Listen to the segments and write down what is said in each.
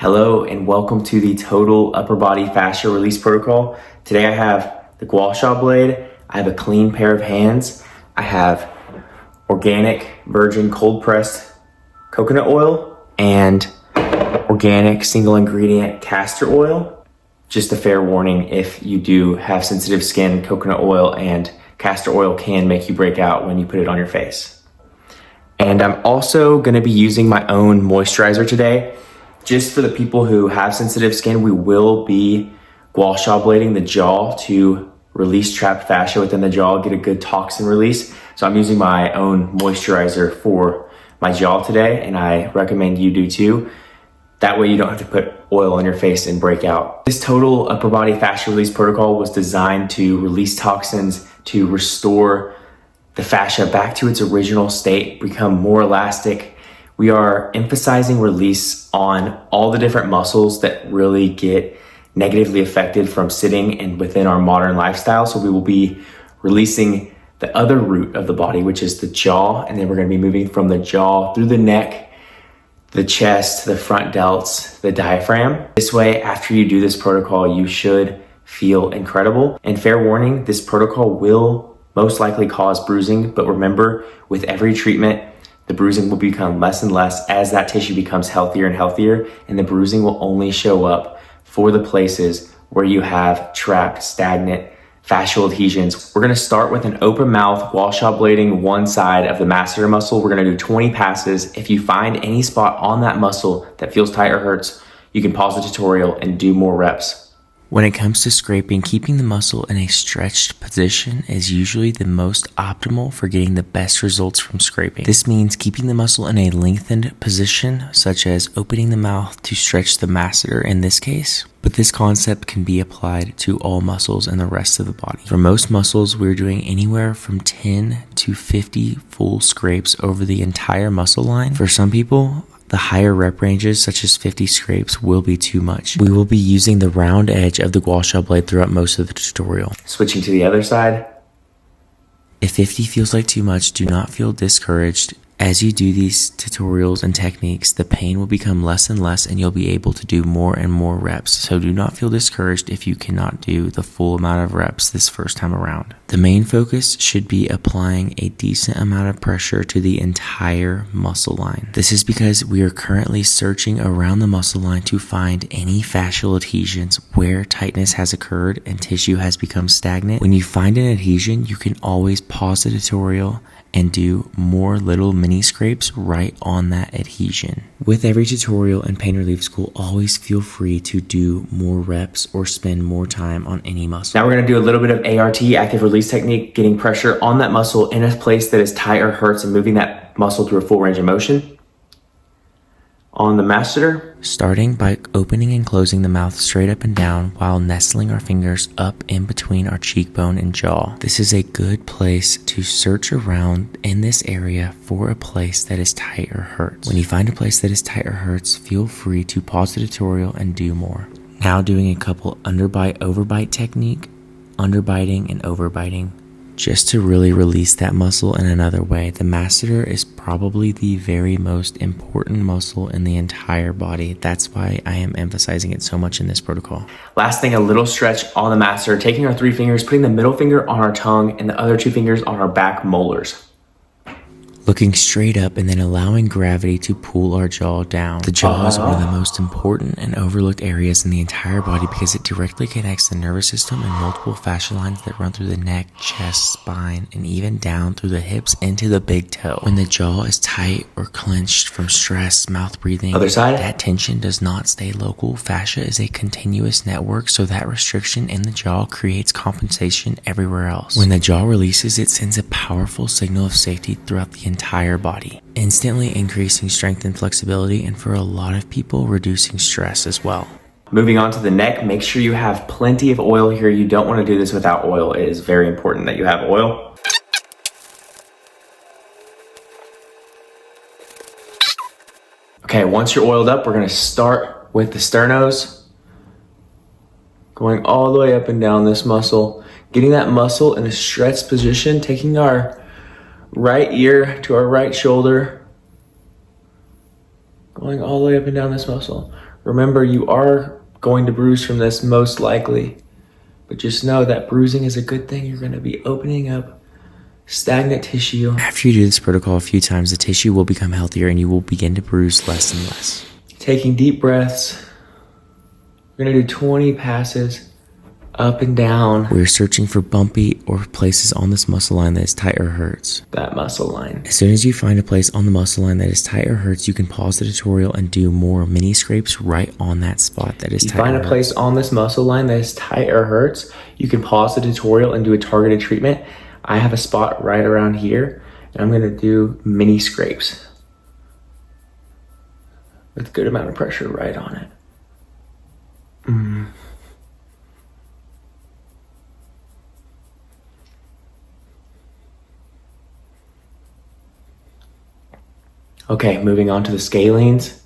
Hello and welcome to the total upper body fascia release protocol. Today I have the gua sha blade, I have a clean pair of hands, I have organic virgin cold pressed coconut oil and organic single ingredient castor oil. Just a fair warning, if you do have sensitive skin, coconut oil and castor oil can make you break out when you put it on your face. And I'm also gonna be using my own moisturizer today. Just for the people who have sensitive skin, we will be gua sha blading the jaw to release trapped fascia within the jaw, get a good toxin release. So I'm using my own moisturizer for my jaw today, and I recommend you do too. That way you don't have to put oil on your face and break out. This total upper body fascia release protocol was designed to release toxins, to restore the fascia back to its original state, become more elastic. We are emphasizing release on all the different muscles that really get negatively affected from sitting and within our modern lifestyle. So we will be releasing the other root of the body, which is the jaw. And then we're gonna be moving from the jaw through the neck, the chest, the front delts, the diaphragm. This way, after you do this protocol, you should feel incredible. And fair warning, this protocol will most likely cause bruising, but remember, with every treatment, the bruising will become less and less as that tissue becomes healthier and healthier, and the bruising will only show up for the places where you have trapped, stagnant fascial adhesions. We're gonna start with an open mouth gua sha blading one side of the masseter muscle. We're gonna do 20 passes. If you find any spot on that muscle that feels tight or hurts, you can pause the tutorial and do more reps. When it comes to scraping, keeping the muscle in a stretched position is usually the most optimal for getting the best results from scraping. This means keeping the muscle in a lengthened position, such as opening the mouth to stretch the masseter in this case. But this concept can be applied to all muscles and the rest of the body. For most muscles, we're doing anywhere from 10 to 50 full scrapes over the entire muscle line. For some people, the higher rep ranges, such as 50 scrapes, will be too much. We will be using the round edge of the gua sha blade throughout most of the tutorial. Switching to the other side. If 50 feels like too much, do not feel discouraged. As you do these tutorials and techniques, the pain will become less and less and you'll be able to do more and more reps. So do not feel discouraged if you cannot do the full amount of reps this first time around. The main focus should be applying a decent amount of pressure to the entire muscle line. This is because we are currently searching around the muscle line to find any fascial adhesions where tightness has occurred and tissue has become stagnant. When you find an adhesion, you can always pause the tutorial and do more little mini scrapes right on that adhesion. With every tutorial in pain relief school, always feel free to do more reps or spend more time on any muscle. Now we're gonna do a little bit of ART, active release technique, getting pressure on that muscle in a place that is tight or hurts and moving that muscle through a full range of motion. On the masseter. Starting by opening and closing the mouth straight up and down while nestling our fingers up in between our cheekbone and jaw. This is a good place to search around in this area for a place that is tight or hurts. When you find a place that is tight or hurts, feel free to pause the tutorial and do more. Now doing a couple underbite overbite technique, underbiting and overbiting, just to really release that muscle in another way. The masseter is probably the very most important muscle in the entire body. That's why I am emphasizing it so much in this protocol. Last thing, a little stretch on the masseter, taking our 3 fingers, putting the middle finger on our tongue and the other 2 fingers on our back molars. Looking straight up and then allowing gravity to pull our jaw down. The jaw is one of the most important and overlooked areas in the entire body because it directly connects the nervous system and multiple fascia lines that run through the neck, chest, spine, and even down through the hips into the big toe. When the jaw is tight or clenched from stress, mouth breathing, other side, that tension does not stay local. Fascia is a continuous network, so that restriction in the jaw creates compensation everywhere else. When the jaw releases, it sends a powerful signal of safety throughout the entire body, instantly increasing strength and flexibility, and for a lot of people, reducing stress as well. Moving on to the neck, make sure you have plenty of oil here. You don't want to do this without oil. It is very important that you have oil. Okay, once you're oiled up, we're going to start with the sternos, going all the way up and down this muscle, getting that muscle in a stretched position, taking our right ear to our right shoulder, going all the way up and down this muscle. Remember, you are going to bruise from this most likely, but just know that bruising is a good thing. You're going to be opening up stagnant tissue. After you do this protocol a few times, the tissue will become healthier and you will begin to bruise less and less. Taking deep breaths. We're going to do 20 passes up and down. We're searching for bumpy or places on this muscle line that is tight or hurts. That muscle line. As soon as you find a place on the muscle line that is tight or hurts, you can pause the tutorial and do more mini scrapes right on that spot that is tight or hurts. You find a place on this muscle line that is tight or hurts, you can pause the tutorial and do a targeted treatment. I have a spot right around here, and I'm going to do mini scrapes with a good amount of pressure right on it. Okay, moving on to the scalenes.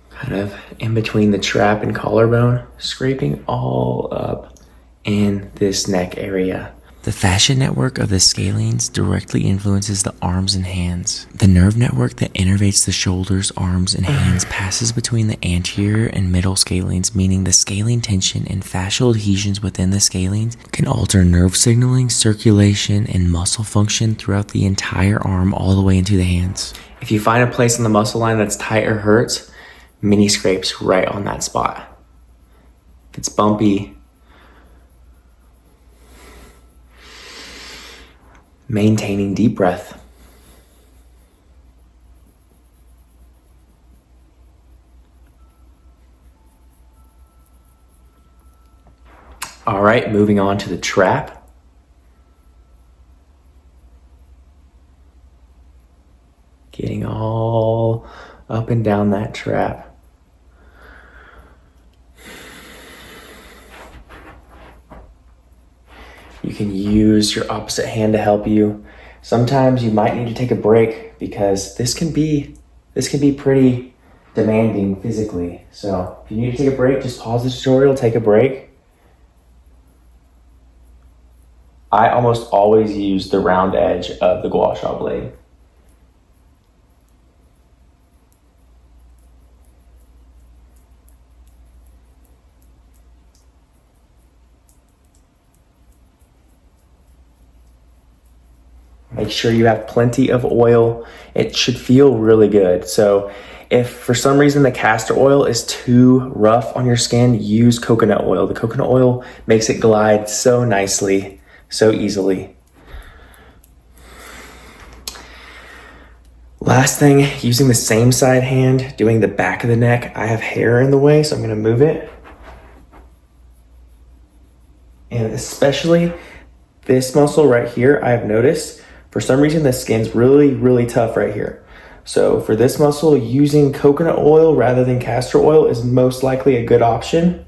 Kind of in between the trap and collarbone, scraping all up in this neck area. The fascia network of the scalenes directly influences the arms and hands. The nerve network that innervates the shoulders, arms, and hands passes between the anterior and middle scalenes, meaning the scalene tension and fascial adhesions within the scalenes can alter nerve signaling, circulation, and muscle function throughout the entire arm all the way into the hands. If you find a place on the muscle line that's tight or hurts, mini scrapes right on that spot. If it's bumpy, maintaining deep breath. All right, moving on to the trap. Getting all up and down that trap. You can use your opposite hand to help you. Sometimes you might need to take a break because this can be pretty demanding physically. So if you need to take a break, just pause the tutorial, take a break. I almost always use the round edge of the gua sha blade. Make sure you have plenty of oil. It should feel really good. So if for some reason the castor oil is too rough on your skin, use coconut oil. The coconut oil makes it glide so nicely, so easily. Last thing, using the same side hand, doing the back of the neck. I have hair in the way, so I'm gonna move it. And especially this muscle right here, I have noticed, for some reason, the skin's really, really tough right here. So for this muscle, using coconut oil rather than castor oil is most likely a good option.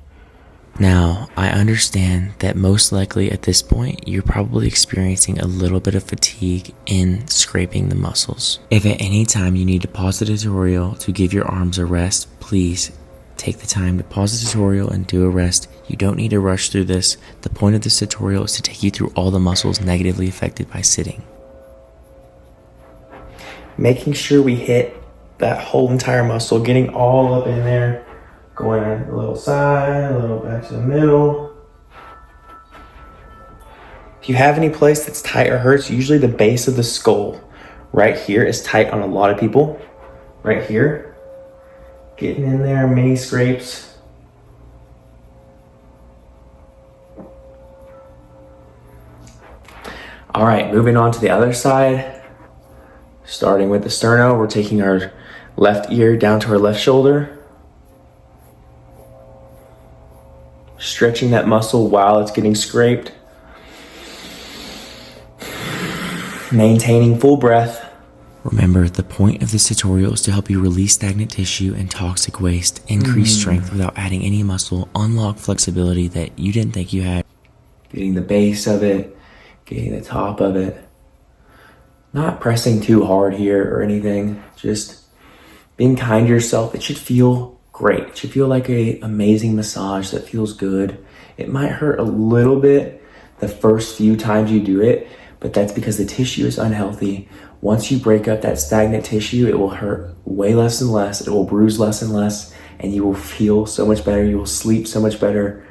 Now, I understand that most likely at this point, you're probably experiencing a little bit of fatigue in scraping the muscles. If at any time you need to pause the tutorial to give your arms a rest, please take the time to pause the tutorial and do a rest. You don't need to rush through this. The point of this tutorial is to take you through all the muscles negatively affected by sitting. Making sure we hit that whole entire muscle, getting all up in there, going a little side, a little back to the middle. If you have any place that's tight or hurts, usually the base of the skull right here is tight on a lot of people. Right here. Getting in there, mini scrapes. All right, moving on to the other side. Starting with the sterno, we're taking our left ear down to our left shoulder. Stretching that muscle while it's getting scraped. Maintaining full breath. Remember, the point of this tutorial is to help you release stagnant tissue and toxic waste, increase strength without adding any muscle, unlock flexibility that you didn't think you had. Getting the base of it, getting the top of it. Not pressing too hard here or anything, just being kind to yourself. It should feel great. It should feel like an amazing massage that feels good. It might hurt a little bit the first few times you do it, but that's because the tissue is unhealthy. Once you break up that stagnant tissue, it will hurt way less and less. It will bruise less and less, and you will feel so much better. You will sleep so much better.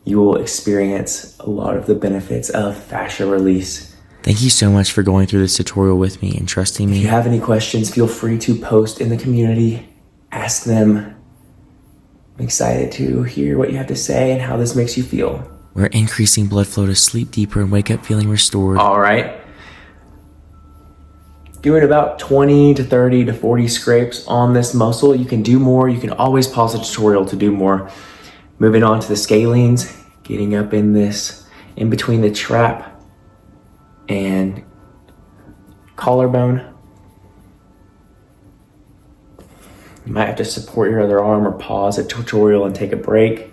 You will experience a lot of the benefits of fascia release. Thank you so much for going through this tutorial with me and trusting me. If you have any questions, feel free to post in the community. Ask them. I'm excited to hear what you have to say and how this makes you feel. We're increasing blood flow to sleep deeper and wake up feeling restored. All right. Doing about 20 to 30 to 40 scrapes on this muscle. You can do more. You can always pause the tutorial to do more. Moving on to the scalenes, getting up in this, in between the trap and collarbone. You might have to support your other arm or pause the tutorial and take a break.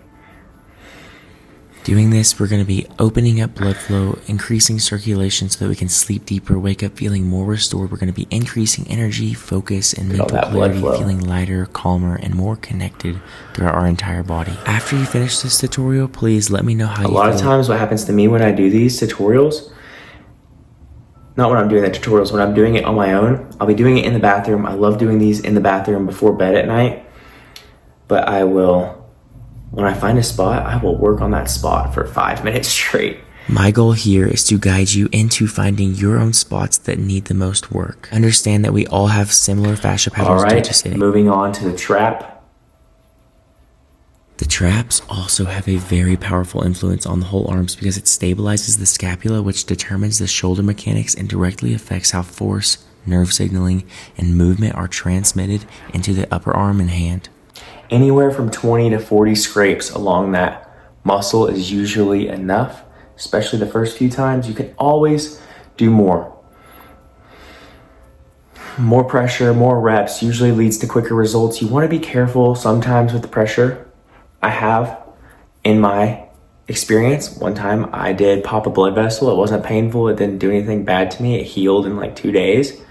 Doing this, we're going to be opening up blood flow, increasing circulation so that we can sleep deeper, wake up feeling more restored. We're going to be increasing energy, focus, and mental clarity, feeling lighter, calmer, and more connected throughout our entire body. After you finish this tutorial, please let me know how you feel. A lot of times what happens to me when I do these tutorials, not when I'm doing the tutorials, when I'm doing it on my own, I'll be doing it in the bathroom. I love doing these in the bathroom before bed at night, but I will, when I find a spot, I will work on that spot for 5 minutes straight. My goal here is to guide you into finding your own spots that need the most work. Understand that we all have similar fascia patterns due to sitting. Moving on to the trap. The traps also have a very powerful influence on the whole arms because it stabilizes the scapula, which determines the shoulder mechanics and directly affects how force, nerve signaling, and movement are transmitted into the upper arm and hand. Anywhere from 20 to 40 scrapes along that muscle is usually enough, especially the first few times. You can always do more. More pressure, more reps usually leads to quicker results. You want to be careful sometimes with the pressure. I have, in my experience, one time I did pop a blood vessel. It wasn't painful. It didn't do anything bad to me. It healed in like 2 days,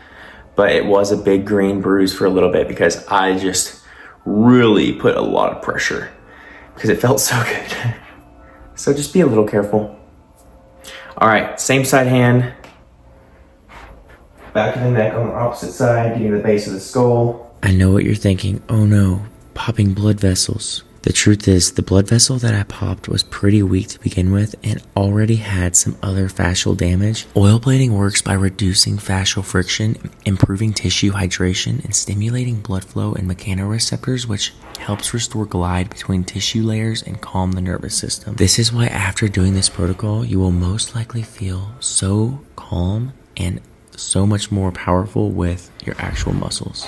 but it was a big green bruise for a little bit because I just really put a lot of pressure because it felt so good. So just be a little careful. All right, same side hand. Back of the neck on the opposite side, getting to the base of the skull. I know what you're thinking. Oh no, popping blood vessels. The truth is, the blood vessel that I popped was pretty weak to begin with and already had some other fascial damage. Oil plating works by reducing fascial friction, improving tissue hydration, and stimulating blood flow in mechanoreceptors, which helps restore glide between tissue layers and calm the nervous system. This is why after doing this protocol, you will most likely feel so calm and so much more powerful with your actual muscles.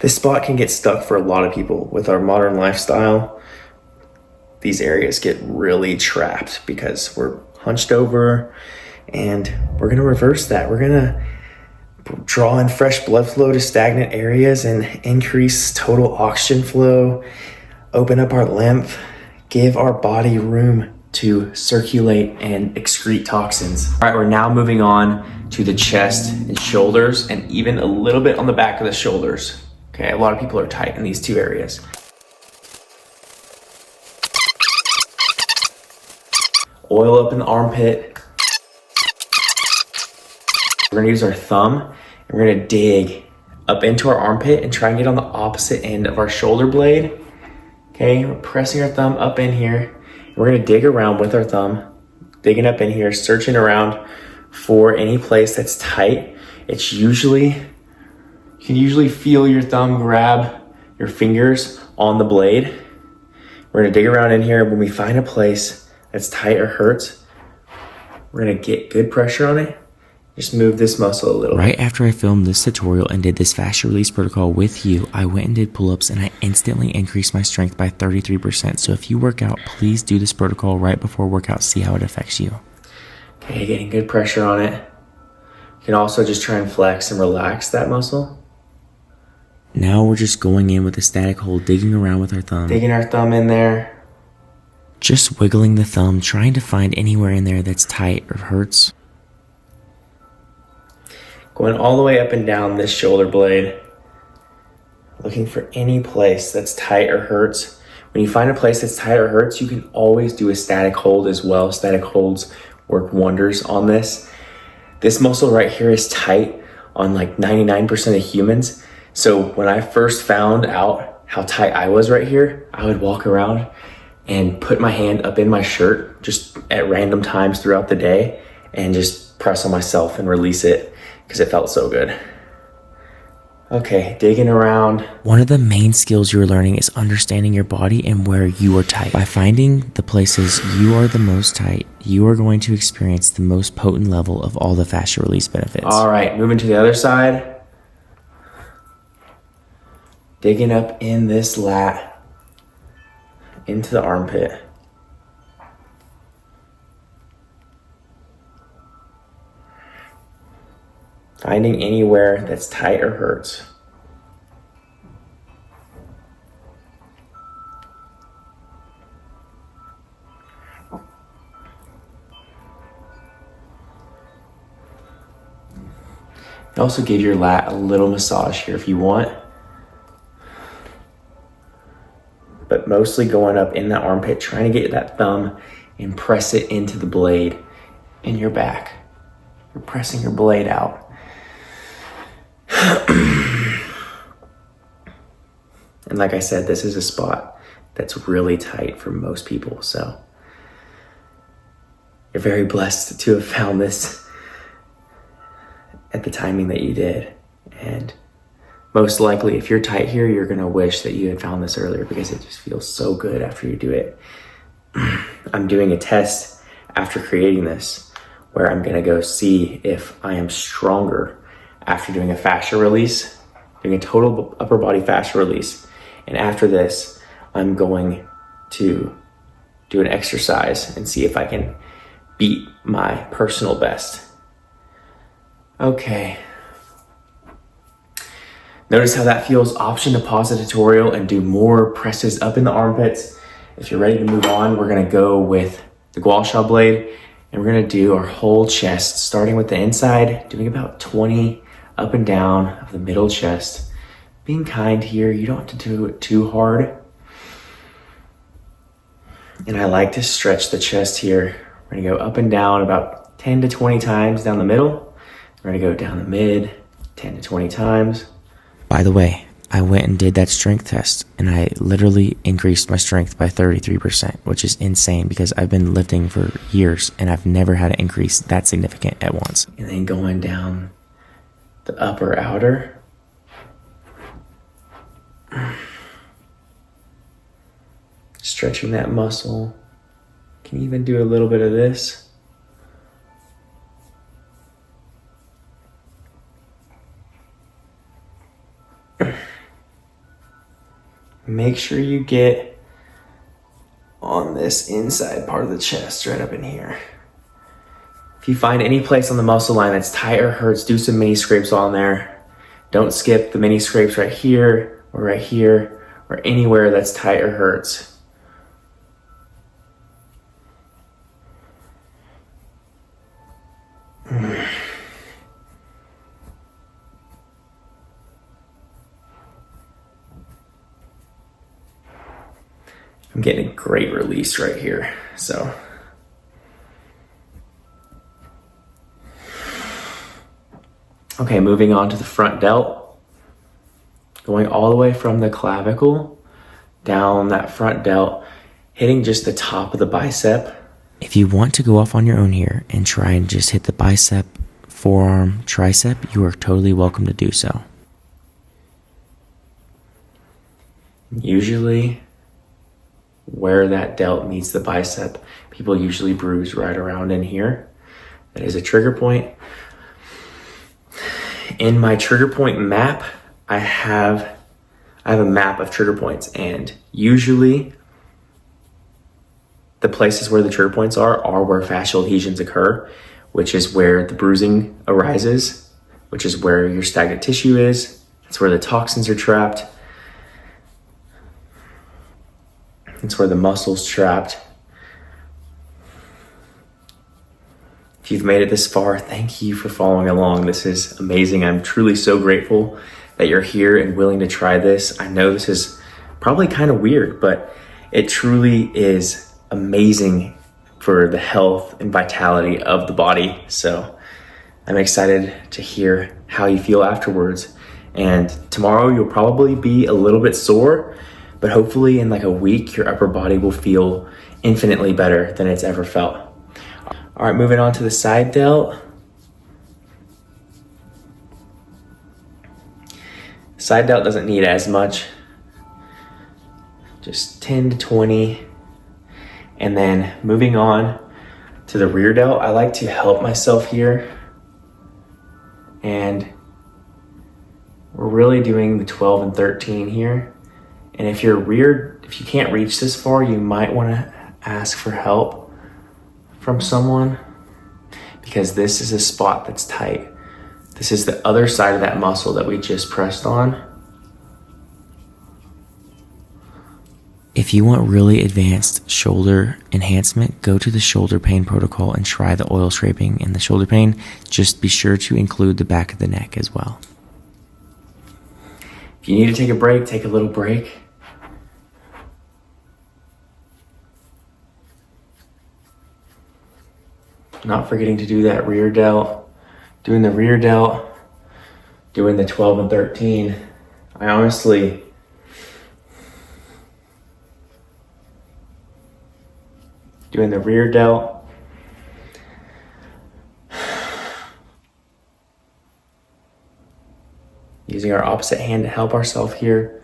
This spot can get stuck for a lot of people. With our modern lifestyle, these areas get really trapped because we're hunched over, and we're gonna reverse that. We're gonna draw in fresh blood flow to stagnant areas and increase total oxygen flow, open up our lymph, give our body room to circulate and excrete toxins. All right, we're now moving on to the chest and shoulders, and even a little bit on the back of the shoulders. Okay, a lot of people are tight in these two areas. Oil up in the armpit. We're gonna use our thumb and we're gonna dig up into our armpit and try and get on the opposite end of our shoulder blade. Okay, we're pressing our thumb up in here. We're gonna dig around with our thumb, digging up in here, searching around for any place that's tight. It's usually, you can usually feel your thumb grab your fingers on the blade. We're gonna dig around in here. When we find a place that's tight or hurts, we're gonna get good pressure on it. Just move this muscle a little. Right after I filmed this tutorial and did this fascia release protocol with you, I went and did pull-ups and I instantly increased my strength by 33%. So if you work out, please do this protocol right before workout, see how it affects you. Okay, getting good pressure on it. You can also just try and flex and relax that muscle. Now we're just going in with a static hold, digging around with our thumb. Digging our thumb in there. Just wiggling the thumb, trying to find anywhere in there that's tight or hurts. Going all the way up and down this shoulder blade. Looking for any place that's tight or hurts. When you find a place that's tight or hurts, you can always do a static hold as well. Static holds work wonders on this. This muscle right here is tight on like 99% of humans. So when I first found out how tight I was right here, I would walk around and put my hand up in my shirt just at random times throughout the day and just press on myself and release it because it felt so good. Okay, digging around. One of the main skills you're learning is understanding your body and where you are tight. By finding the places you are the most tight, you are going to experience the most potent level of all the fascia release benefits. All right, moving to the other side. Digging up in this lat into the armpit. Finding anywhere that's tight or hurts. You also give your lat a little massage here if you want. But mostly going up in that armpit, trying to get that thumb and press it into the blade in your back. You're pressing your blade out. And like I said, this is a spot that's really tight for most people. So you're very blessed to have found this at the timing that you did. And most likely, if you're tight here, you're gonna wish that you had found this earlier because it just feels so good after you do it. I'm doing a test after creating this where I'm gonna go see if I am stronger after doing a fascia release, doing a total upper body fascia release. And after this, I'm going to do an exercise and see if I can beat my personal best. Okay. Notice how that feels. Option to pause the tutorial and do more presses up in the armpits. If you're ready to move on, we're gonna go with the gua sha blade and we're gonna do our whole chest, starting with the inside, doing about 20 up and down of the middle chest. Being kind here, you don't have to do it too hard. And I like to stretch the chest here. We're gonna go up and down about 10 to 20 times down the middle. We're gonna go down the mid, 10 to 20 times. By the way, I went and did that strength test and I literally increased my strength by 33%, which is insane because I've been lifting for years and I've never had an increase that significant at once. And then going down the upper outer. Stretching that muscle. Can even do a little bit of this. Make sure you get on this inside part of the chest, right up in here. If you find any place on the muscle line that's tight or hurts, do some mini scrapes on there. Don't skip the mini scrapes right here or anywhere that's tight or hurts. I'm getting a great release right here, so. Okay, moving on to the front delt. Going all the way from the clavicle down that front delt, hitting just the top of the bicep. If you want to go off on your own here and try and just hit the bicep, forearm, tricep, you are totally welcome to do so. Usually, where that delt meets the bicep, people usually bruise right around in here. That is a trigger point. In my trigger point map, I have a map of trigger points, and usually the places where the trigger points are where fascial adhesions occur, which is where the bruising arises, which is where your stagnant tissue is. It's where the toxins are trapped. It's where the muscle's trapped. If you've made it this far, thank you for following along. This is amazing. I'm truly so grateful that you're here and willing to try this. I know this is probably kind of weird, but it truly is amazing for the health and vitality of the body. So I'm excited to hear how you feel afterwards. And tomorrow you'll probably be a little bit sore, but hopefully in like a week, your upper body will feel infinitely better than it's ever felt. All right, moving on to the side delt. Side delt doesn't need as much, just 10 to 20. And then moving on to the rear delt, I like to help myself here. And we're really doing the 12 and 13 here. And if you can't reach this far, you might want to ask for help from someone, because this is a spot that's tight. This is the other side of that muscle that we just pressed on. If you want really advanced shoulder enhancement, go to the shoulder pain protocol and try the oil scraping and the shoulder pain. Just be sure to include the back of the neck as well. If you need to take a break, take a little break. Not forgetting to do that rear delt. Doing the rear delt, doing the 12 and 13. I honestly, doing the rear delt, using our opposite hand to help ourselves here.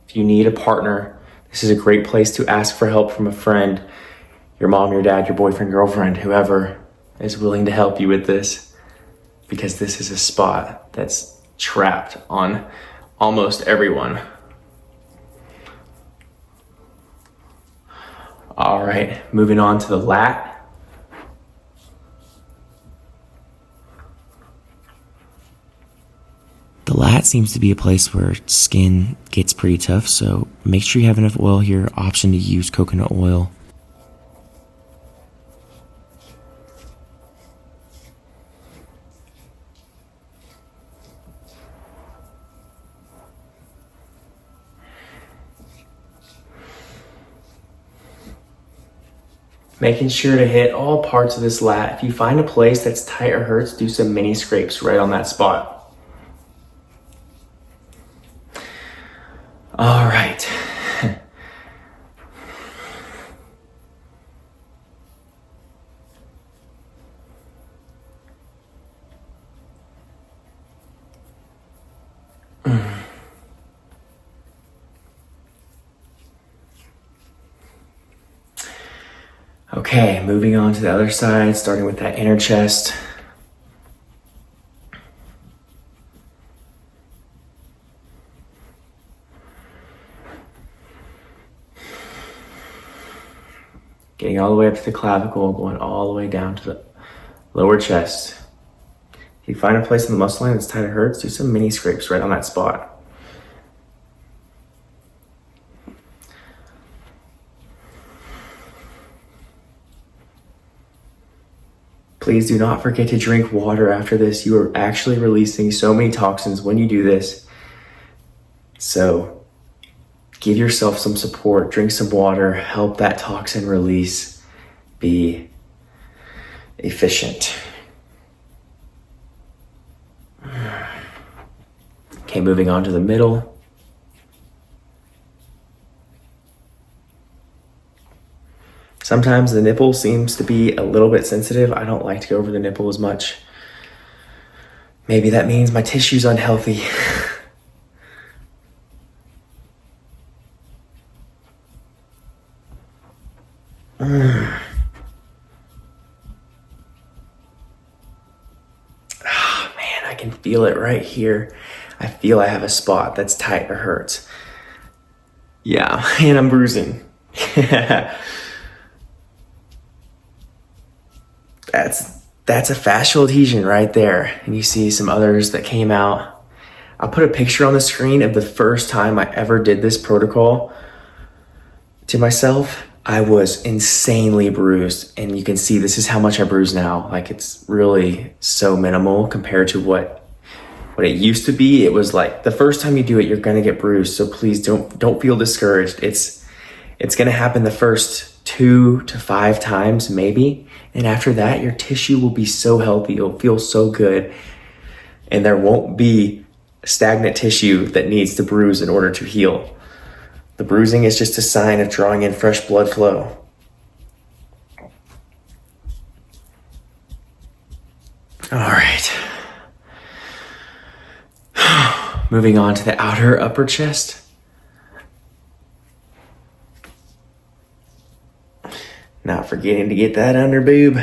If you need a partner, this is a great place to ask for help from a friend, your mom, your dad, your boyfriend, girlfriend, whoever is willing to help you with this, because this is a spot that's trapped on almost everyone. All right, moving on to the lat. The lat seems to be a place where skin gets pretty tough, so make sure you have enough oil here. Option to use coconut oil. Making sure to hit all parts of this lat. If you find a place that's tight or hurts, do some mini scrapes right on that spot. All right. Okay, moving on to the other side, starting with that inner chest. Getting all the way up to the clavicle, going all the way down to the lower chest. If you find a place in the muscle line that's tight or hurts, do some mini scrapes right on that spot. Please do not forget to drink water after this. You are actually releasing so many toxins when you do this. So give yourself some support, drink some water, help that toxin release be efficient. Okay, moving on to the middle. Sometimes the nipple seems to be a little bit sensitive. I don't like to go over the nipple as much. Maybe that means my tissue's unhealthy. Oh man, I can feel it right here. I feel I have a spot that's tight or hurts. Yeah, and I'm bruising. That's a fascial adhesion right there. And you see some others that came out. I'll put a picture on the screen of the first time I ever did this protocol to myself. I was insanely bruised, and you can see this is how much I bruise now. Like, it's really so minimal compared to what it used to be. It was like the first time you do it, you're gonna get bruised. So please don't feel discouraged. It's gonna happen the first 2 to 5 times maybe. And after that, your tissue will be so healthy. It'll feel so good. And there won't be stagnant tissue that needs to bruise in order to heal. The bruising is just a sign of drawing in fresh blood flow. All right. Moving on to the outer upper chest. Not forgetting to get that under boob.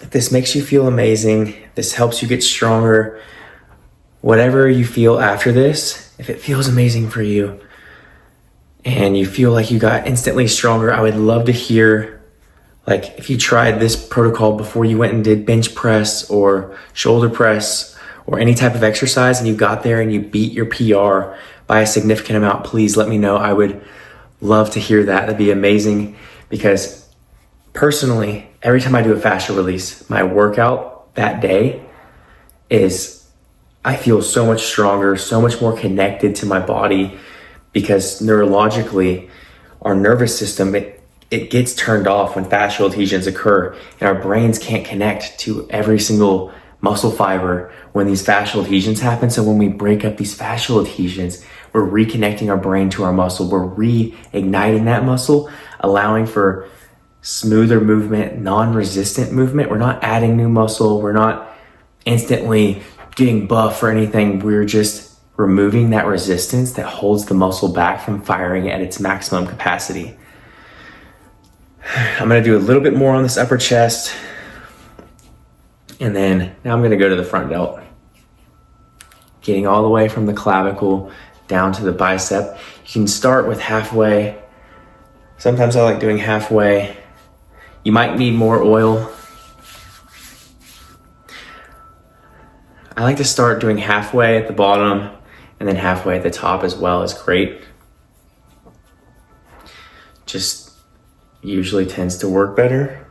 If this makes you feel amazing, this helps you get stronger, whatever you feel after this, if it feels amazing for you and you feel like you got instantly stronger, I would love to hear, like, if you tried this protocol before you went and did bench press or shoulder press or any type of exercise and you got there and you beat your PR by a significant amount, please let me know. I would love to hear that. That'd be amazing, because personally, every time I do a fascia release, my workout that day is, I feel so much stronger, so much more connected to my body, because neurologically, our nervous system, it gets turned off when fascial adhesions occur, and our brains can't connect to every single muscle fiber when these fascial adhesions happen. So when we break up these fascial adhesions, we're reconnecting our brain to our muscle. We're reigniting that muscle, allowing for smoother movement, non-resistant movement. We're not adding new muscle. We're not instantly getting buff or anything. We're just removing that resistance that holds the muscle back from firing at its maximum capacity. I'm gonna do a little bit more on this upper chest. And then now I'm gonna go to the front delt. Getting all the way from the clavicle down to the bicep. You can start with halfway. Sometimes I like doing halfway. You might need more oil. I like to start doing halfway at the bottom and then halfway at the top as well is great. Just usually tends to work better.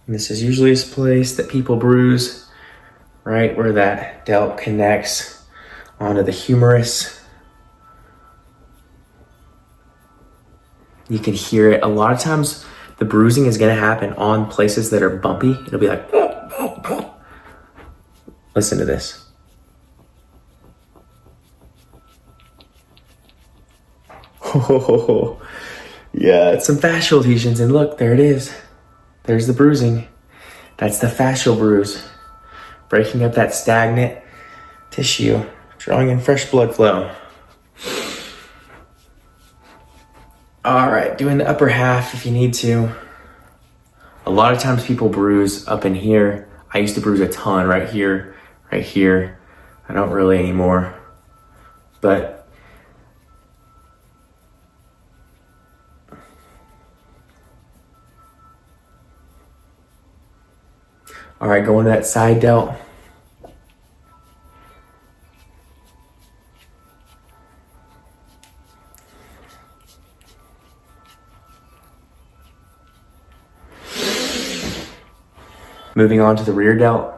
And this is usually a place that people bruise, right where that delt connects onto the humerus. You can hear it. A lot of times the bruising is going to happen on places that are bumpy. It'll be like, listen to this. Oh, yeah, it's some fascial adhesions, and look, there it is. There's the bruising. That's the fascial bruise, breaking up that stagnant tissue, drawing in fresh blood flow. All right, doing the upper half if you need to. A lot of times people bruise up in here. I used to bruise a ton right here, right here. I don't really anymore, but all right, going to that side delt. Moving on to the rear delt.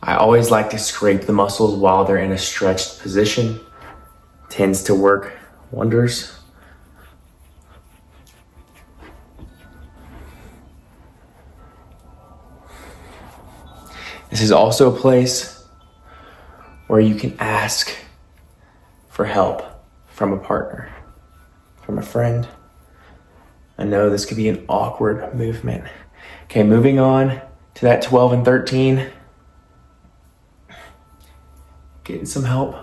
I always like to scrape the muscles while they're in a stretched position. Tends to work wonders. This is also a place where you can ask for help from a partner, from a friend. I know this could be an awkward movement. Okay, moving on to that 12 and 13. Getting some help.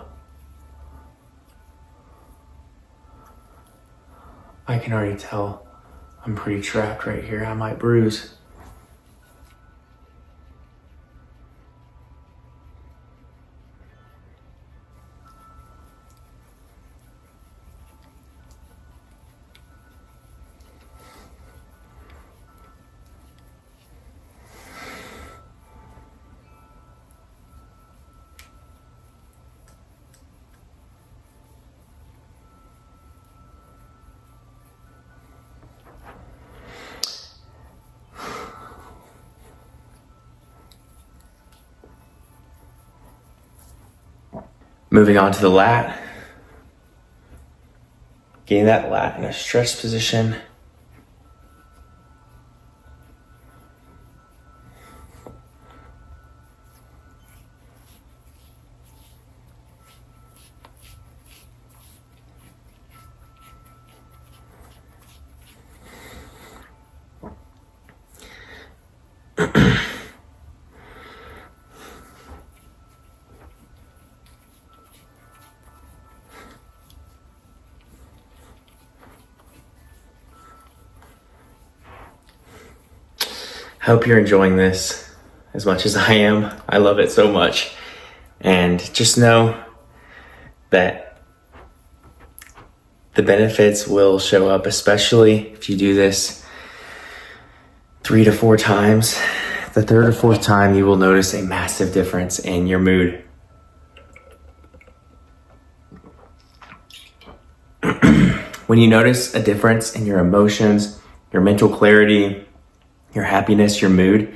I can already tell I'm pretty trapped right here. I might bruise. Moving on to the lat. Getting that lat in a stretched position. Hope you're enjoying this as much as I am. I love it so much. And just know that the benefits will show up, especially if you do this 3 to 4 times. The third or fourth time, you will notice a massive difference in your mood. When you notice a difference in your emotions, your mental clarity, your happiness, your mood,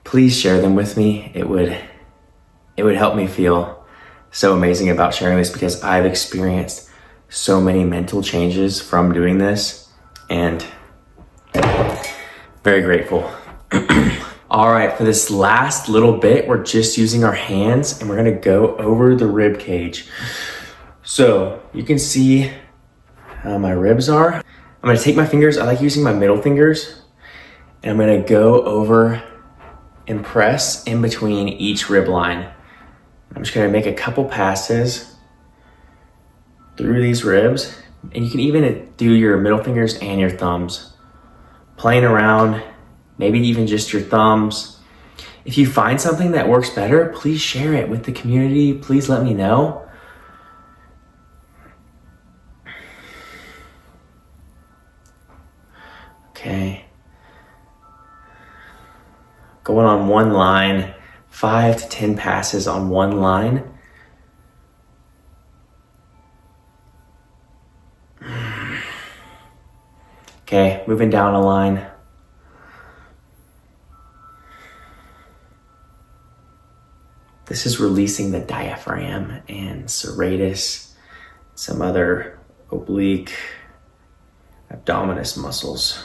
please share them with me. It would help me feel so amazing about sharing this, because I've experienced so many mental changes from doing this, and very grateful. All right, for this last little bit, we're just using our hands and we're gonna go over the rib cage. So you can see how my ribs are. I'm gonna take my fingers, I like using my middle fingers, and I'm gonna go over and press in between each rib line. I'm just gonna make a couple passes through these ribs, and you can even do your middle fingers and your thumbs. Playing around, maybe even just your thumbs. If you find something that works better, please share it with the community. Please let me know. Okay. Going on one line, 5 to 10 passes on one line. Okay, moving down a line. This is releasing the diaphragm and serratus, some other oblique, abdominis muscles.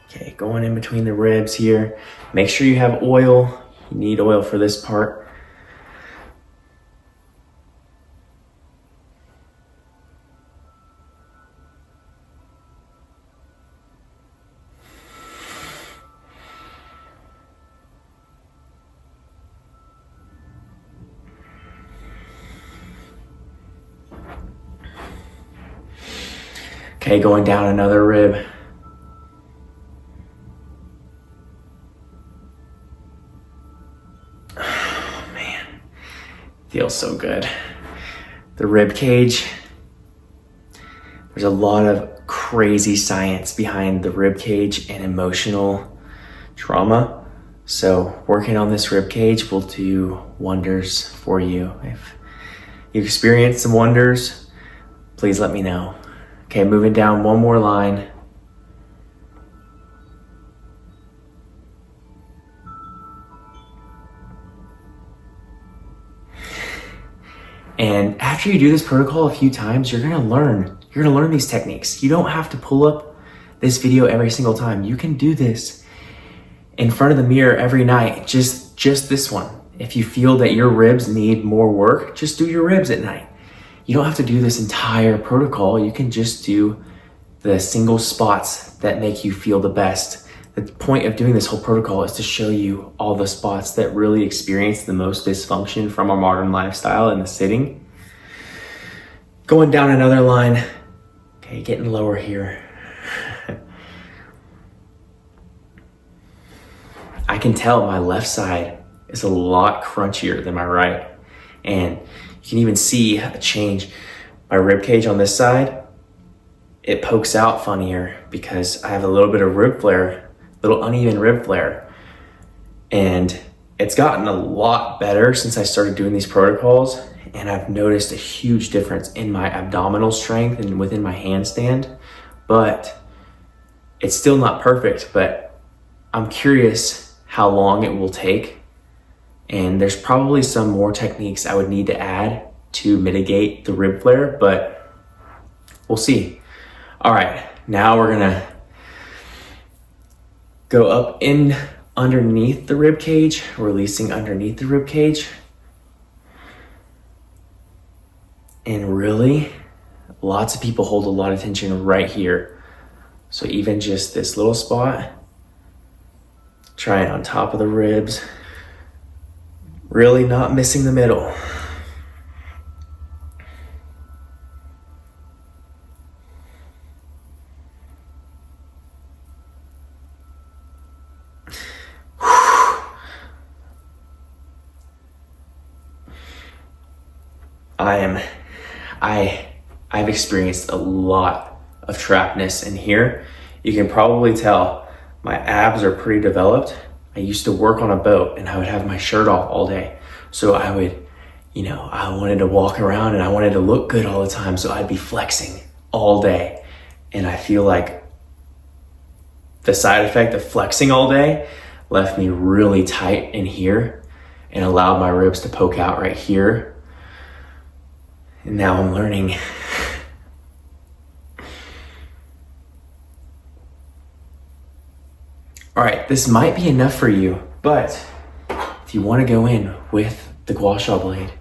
Okay, going in between the ribs here. Make sure you have oil. You need oil for this part. Okay, going down another rib. Feels so good. The rib cage, there's a lot of crazy science behind the rib cage and emotional trauma. So working on this rib cage will do wonders for you. If you experience some wonders, please let me know. Okay, moving down one more line. And after you do this protocol a few times, you're gonna learn these techniques. You don't have to pull up this video every single time. You can do this in front of the mirror every night, just this one. If you feel that your ribs need more work, just do your ribs at night. You don't have to do this entire protocol. You can just do the single spots that make you feel the best. The point of doing this whole protocol is to show you all the spots that really experience the most dysfunction from our modern lifestyle and the sitting. Going down another line. Okay, getting lower here. I can tell my left side is a lot crunchier than my right. And you can even see a change. My rib cage on this side, it pokes out funnier because I have a little bit of rib flare, little uneven rib flare. And it's gotten a lot better since I started doing these protocols, and I've noticed a huge difference in my abdominal strength and within my handstand. But it's still not perfect, but I'm curious how long it will take And there's probably some more techniques I would need to add to mitigate the rib flare, but we'll see. All right, now we're gonna go up in underneath the rib cage, releasing underneath the rib cage. And really, lots of people hold a lot of tension right here. So even just this little spot, try it on top of the ribs. Really not missing the middle. I've experienced a lot of trappedness in here. You can probably tell my abs are pretty developed. I used to work on a boat and I would have my shirt off all day. So I would, I wanted to walk around and I wanted to look good all the time. So I'd be flexing all day. And I feel like the side effect of flexing all day left me really tight in here and allowed my ribs to poke out right here. And now I'm learning. All right, this might be enough for you, but if you want to go in with the gua sha blade,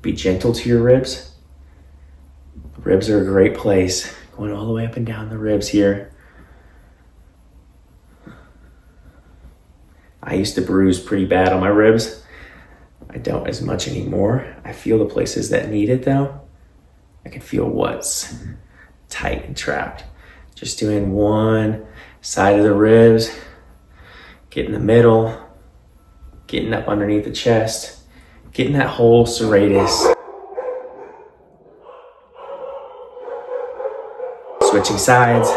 be gentle to your ribs. The ribs are a great place, going all the way up and down the ribs here. I used to bruise pretty bad on my ribs. I don't as much anymore. I feel the places that need it though. I can feel what's tight and trapped. Just doing one side of the ribs, get in the middle, getting up underneath the chest, getting that whole serratus. Switching sides.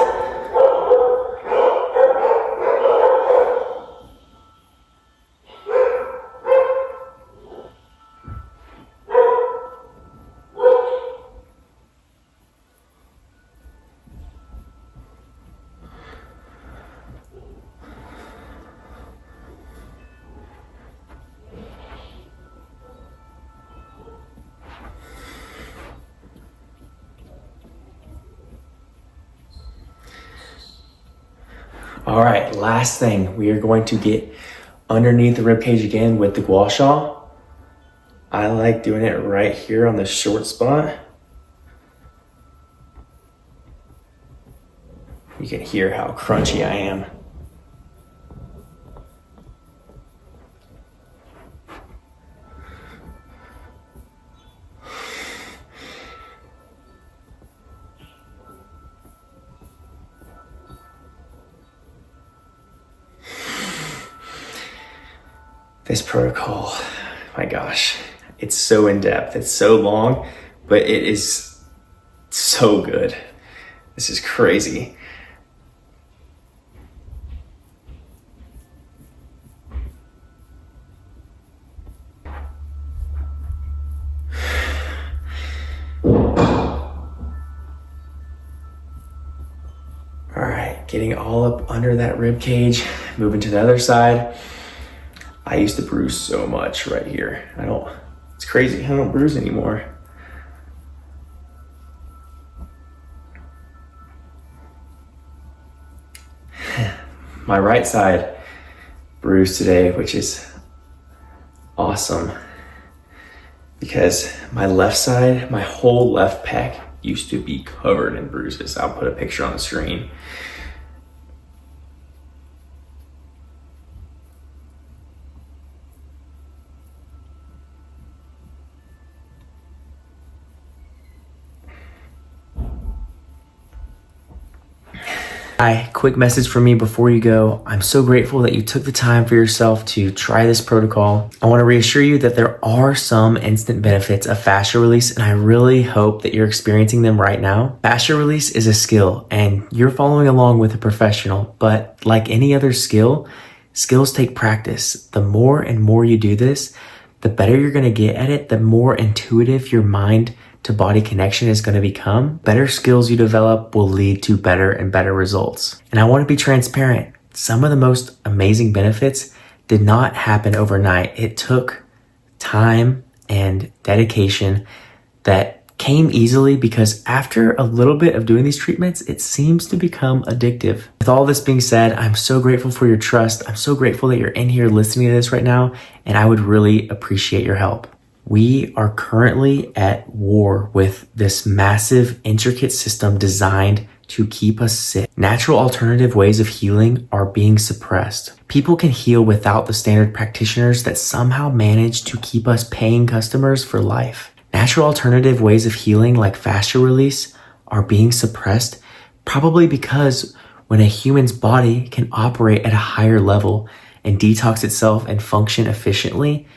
All right, last thing, we are going to get underneath the ribcage again with the gua sha. I like doing it right here on the short spot. You can hear how crunchy I am. This protocol, my gosh, it's so in depth, it's so long, but it is so good. This is crazy. All right, getting all up under that rib cage, moving to the other side. I used to bruise so much right here. It's crazy, I don't bruise anymore. My right side bruised today, which is awesome because my left side, my whole left pec used to be covered in bruises. I'll put a picture on the screen. Hi, quick message from me before you go. I'm so grateful that you took the time for yourself to try this protocol. I want to reassure you that there are some instant benefits of fascia release, and I really hope that you're experiencing them right now. Fascia release is a skill, and you're following along with a professional, but like any other skill, skills take practice. The more and more you do this, the better you're going to get at it, the more intuitive your mind to body connection is going to become. Better skills you develop will lead to better and better results. And I want to be transparent. Some of the most amazing benefits did not happen overnight. It took time and dedication that came easily because after a little bit of doing these treatments, it seems to become addictive. With all this being said, I'm so grateful for your trust. I'm so grateful that you're in here listening to this right now, and I would really appreciate your help. We are currently at war with this massive, intricate system designed to keep us sick. Natural alternative ways of healing are being suppressed. People can heal without the standard practitioners that somehow manage to keep us paying customers for life. Natural alternative ways of healing like fascia release are being suppressed probably because when a human's body can operate at a higher level and detox itself and function efficiently,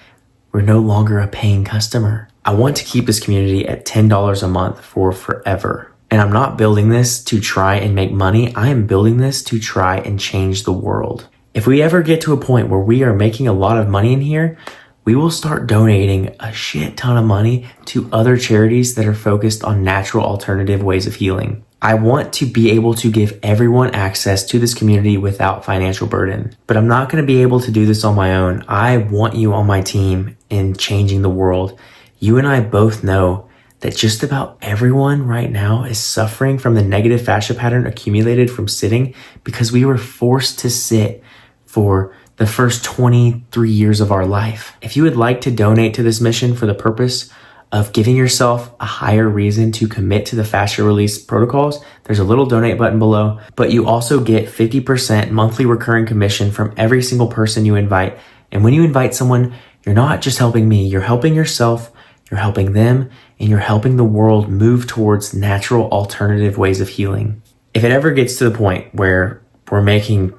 we're no longer a paying customer. I want to keep this community at $10 a month for forever. And I'm not building this to try and make money. I am building this to try and change the world. If we ever get to a point where we are making a lot of money in here, we will start donating a shit ton of money to other charities that are focused on natural alternative ways of healing. I want to be able to give everyone access to this community without financial burden, but I'm not going to be able to do this on my own. I want you on my team in changing the world. You and I both know that just about everyone right now is suffering from the negative fascia pattern accumulated from sitting because we were forced to sit for the first 23 years of our life. If you would like to donate to this mission for the purpose of giving yourself a higher reason to commit to the fascia release protocols, there's a little donate button below, but you also get 50% monthly recurring commission from every single person you invite. And when you invite someone, you're not just helping me, you're helping yourself, you're helping them, and you're helping the world move towards natural alternative ways of healing. If it ever gets to the point where we're making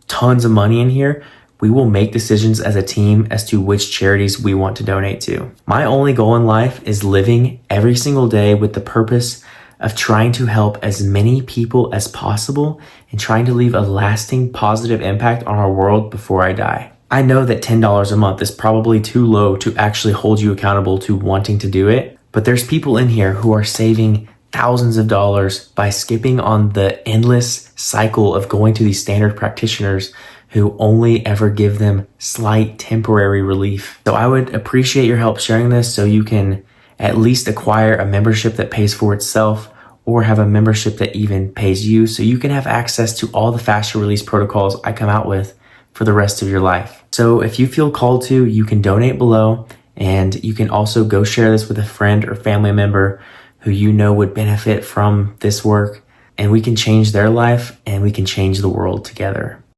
tons of money in here, we will make decisions as a team as to which charities we want to donate to. My only goal in life is living every single day with the purpose of trying to help as many people as possible and trying to leave a lasting positive impact on our world before I die. I know that $10 a month is probably too low to actually hold you accountable to wanting to do it, but there's people in here who are saving thousands of dollars by skipping on the endless cycle of going to these standard practitioners who only ever give them slight temporary relief. So I would appreciate your help sharing this so you can at least acquire a membership that pays for itself or have a membership that even pays you so you can have access to all the fascia release protocols I come out with for the rest of your life. So if you feel called to, you can donate below, and you can also go share this with a friend or family member who you know would benefit from this work, and we can change their life and we can change the world together.